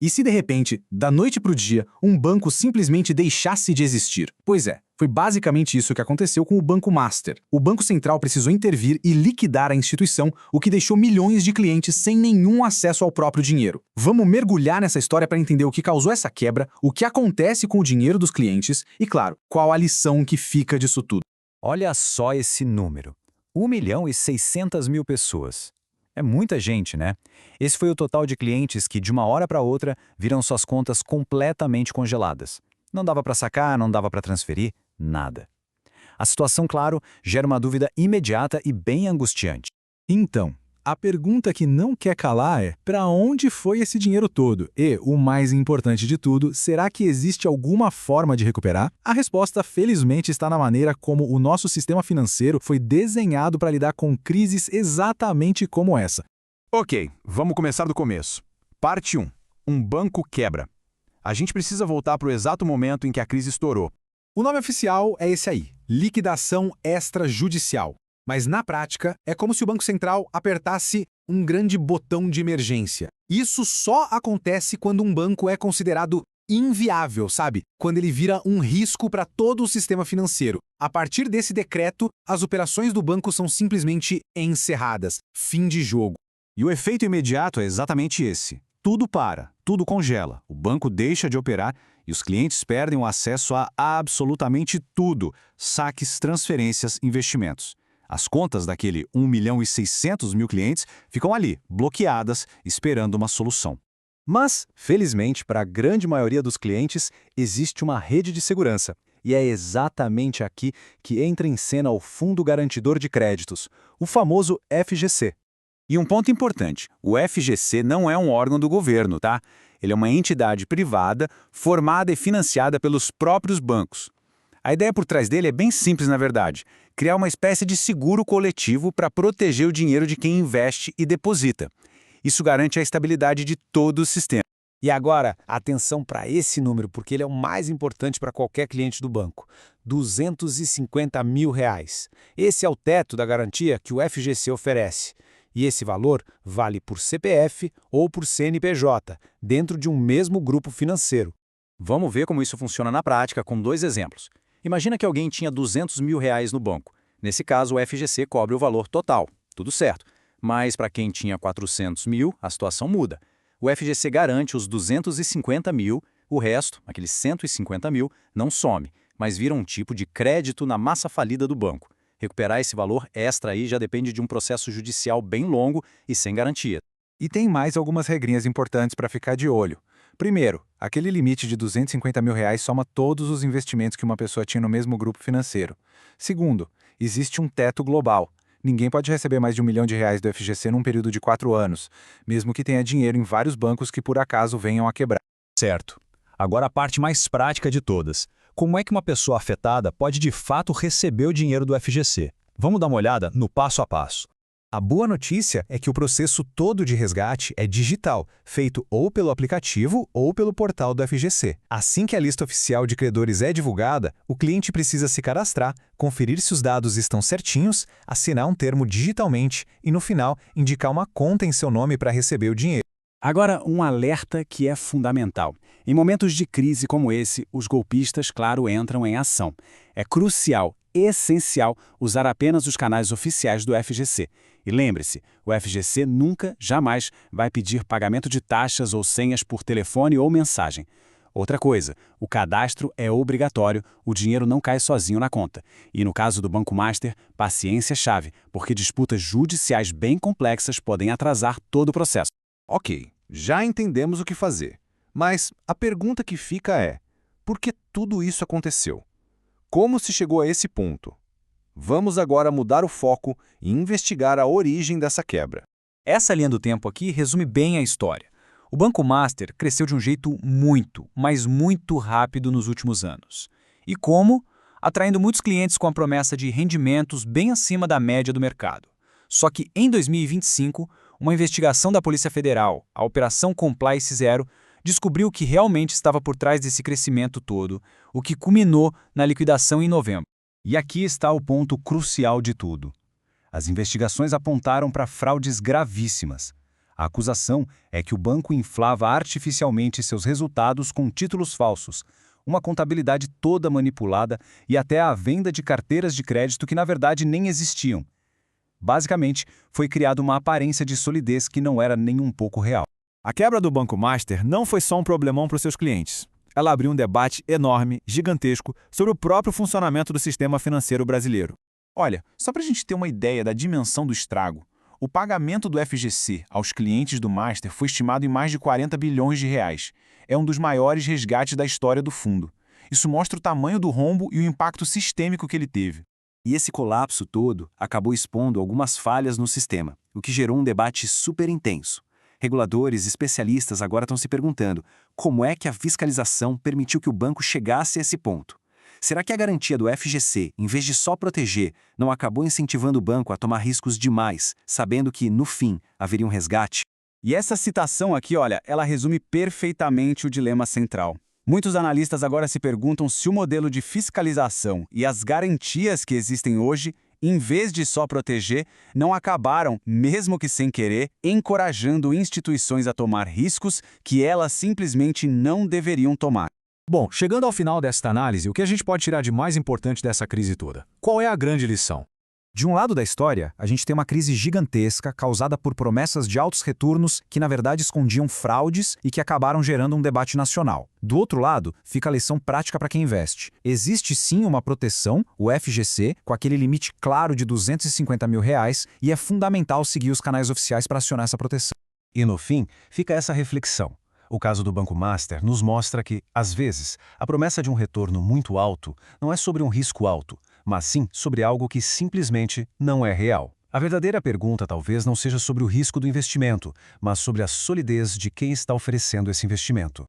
E se de repente, da noite para o dia, um banco simplesmente deixasse de existir? Pois é, foi basicamente isso que aconteceu com o Banco Master. O Banco Central precisou intervir e liquidar a instituição, o que deixou milhões de clientes sem nenhum acesso ao próprio dinheiro. Vamos mergulhar nessa história para entender o que causou essa quebra, o que acontece com o dinheiro dos clientes e, claro, qual a lição que fica disso tudo. Olha só esse número. 1.600.000 pessoas. É muita gente, né? Esse foi o total de clientes que, de uma hora para outra, viram suas contas completamente congeladas. Não dava para sacar, não dava para transferir, nada. A situação, claro, gera uma dúvida imediata e bem angustiante. Então, a pergunta que não quer calar é: para onde foi esse dinheiro todo? E, o mais importante de tudo, será que existe alguma forma de recuperar? A resposta, felizmente, está na maneira como o nosso sistema financeiro foi desenhado para lidar com crises exatamente como essa. Ok, vamos começar do começo. Parte 1. Um banco quebra. A gente precisa voltar para o exato momento em que a crise estourou. O nome oficial é esse aí: liquidação extrajudicial. Mas, na prática, é como se o Banco Central apertasse um grande botão de emergência. Isso só acontece quando um banco é considerado inviável, sabe? Quando ele vira um risco para todo o sistema financeiro. A partir desse decreto, as operações do banco são simplesmente encerradas. Fim de jogo. E o efeito imediato é exatamente esse. Tudo para, tudo congela, o banco deixa de operar e os clientes perdem o acesso a absolutamente tudo: saques, transferências, investimentos. As contas daquele 1.600.000 clientes ficam ali, bloqueadas, esperando uma solução. Mas, felizmente, para a grande maioria dos clientes, existe uma rede de segurança. E é exatamente aqui que entra em cena o Fundo Garantidor de Créditos, o famoso FGC. E um ponto importante: o FGC não é um órgão do governo, tá? Ele é uma entidade privada formada e financiada pelos próprios bancos. A ideia por trás dele é bem simples, na verdade: criar uma espécie de seguro coletivo para proteger o dinheiro de quem investe e deposita. Isso garante a estabilidade de todo o sistema. E agora, atenção para esse número, porque ele é o mais importante para qualquer cliente do banco: R$ 250 mil. Esse é o teto da garantia que o FGC oferece. E esse valor vale por CPF ou por CNPJ, dentro de um mesmo grupo financeiro. Vamos ver como isso funciona na prática com 2 exemplos. Imagina que alguém tinha R$ 200 mil no banco. Nesse caso, o FGC cobre o valor total. Tudo certo. Mas para quem tinha 400 mil, a situação muda. O FGC garante os 250 mil, o resto, aqueles 150 mil, não some, mas vira um tipo de crédito na massa falida do banco. Recuperar esse valor extra aí já depende de um processo judicial bem longo e sem garantia. E tem mais algumas regrinhas importantes para ficar de olho. Primeiro, aquele limite de R$ 250 mil soma todos os investimentos que uma pessoa tinha no mesmo grupo financeiro. Segundo, existe um teto global. Ninguém pode receber mais de R$ 1 milhão do FGC num período de 4 anos, mesmo que tenha dinheiro em vários bancos que por acaso venham a quebrar. Certo. Agora a parte mais prática de todas. Como é que uma pessoa afetada pode de fato receber o dinheiro do FGC? Vamos dar uma olhada no passo a passo. A boa notícia é que o processo todo de resgate é digital, feito ou pelo aplicativo ou pelo portal do FGC. Assim que a lista oficial de credores é divulgada, o cliente precisa se cadastrar, conferir se os dados estão certinhos, assinar um termo digitalmente e, no final, indicar uma conta em seu nome para receber o dinheiro. Agora, um alerta que é fundamental. Em momentos de crise como esse, os golpistas, claro, entram em ação. É crucial, essencial, usar apenas os canais oficiais do FGC. E lembre-se, o FGC nunca, jamais, vai pedir pagamento de taxas ou senhas por telefone ou mensagem. Outra coisa, o cadastro é obrigatório, o dinheiro não cai sozinho na conta. E no caso do Banco Master, paciência é chave, porque disputas judiciais bem complexas podem atrasar todo o processo. Ok, já entendemos o que fazer. Mas a pergunta que fica é: por que tudo isso aconteceu? Como se chegou a esse ponto? Vamos agora mudar o foco e investigar a origem dessa quebra. Essa linha do tempo aqui resume bem a história. O Banco Master cresceu de um jeito muito, mas muito rápido nos últimos anos. E como? Atraindo muitos clientes com a promessa de rendimentos bem acima da média do mercado. Só que em 2025, uma investigação da Polícia Federal, a Operação Compliance Zero, descobriu o que realmente estava por trás desse crescimento todo, o que culminou na liquidação em novembro. E aqui está o ponto crucial de tudo. As investigações apontaram para fraudes gravíssimas. A acusação é que o banco inflava artificialmente seus resultados com títulos falsos, uma contabilidade toda manipulada e até a venda de carteiras de crédito que na verdade nem existiam. Basicamente, foi criada uma aparência de solidez que não era nem um pouco real. A quebra do Banco Master não foi só um problemão para os seus clientes. Ela abriu um debate enorme, gigantesco, sobre o próprio funcionamento do sistema financeiro brasileiro. Olha, só para a gente ter uma ideia da dimensão do estrago, o pagamento do FGC aos clientes do Master foi estimado em mais de 40 bilhões de reais. É um dos maiores resgates da história do fundo. Isso mostra o tamanho do rombo e o impacto sistêmico que ele teve. E esse colapso todo acabou expondo algumas falhas no sistema, o que gerou um debate super intenso. Reguladores e especialistas agora estão se perguntando como é que a fiscalização permitiu que o banco chegasse a esse ponto. Será que a garantia do FGC, em vez de só proteger, não acabou incentivando o banco a tomar riscos demais, sabendo que, no fim, haveria um resgate? E essa citação aqui, olha, ela resume perfeitamente o dilema central. Muitos analistas agora se perguntam se o modelo de fiscalização e as garantias que existem hoje, em vez de só proteger, não acabaram, mesmo que sem querer, encorajando instituições a tomar riscos que elas simplesmente não deveriam tomar. Bom, chegando ao final desta análise, o que a gente pode tirar de mais importante dessa crise toda? Qual é a grande lição? De um lado da história, a gente tem uma crise gigantesca causada por promessas de altos retornos que, na verdade, escondiam fraudes e que acabaram gerando um debate nacional. Do outro lado, fica a lição prática para quem investe. Existe sim uma proteção, o FGC, com aquele limite claro de R$250 mil, e é fundamental seguir os canais oficiais para acionar essa proteção. E no fim, fica essa reflexão. O caso do Banco Master nos mostra que, às vezes, a promessa de um retorno muito alto não é sobre um risco alto, mas sim sobre algo que simplesmente não é real. A verdadeira pergunta talvez não seja sobre o risco do investimento, mas sobre a solidez de quem está oferecendo esse investimento.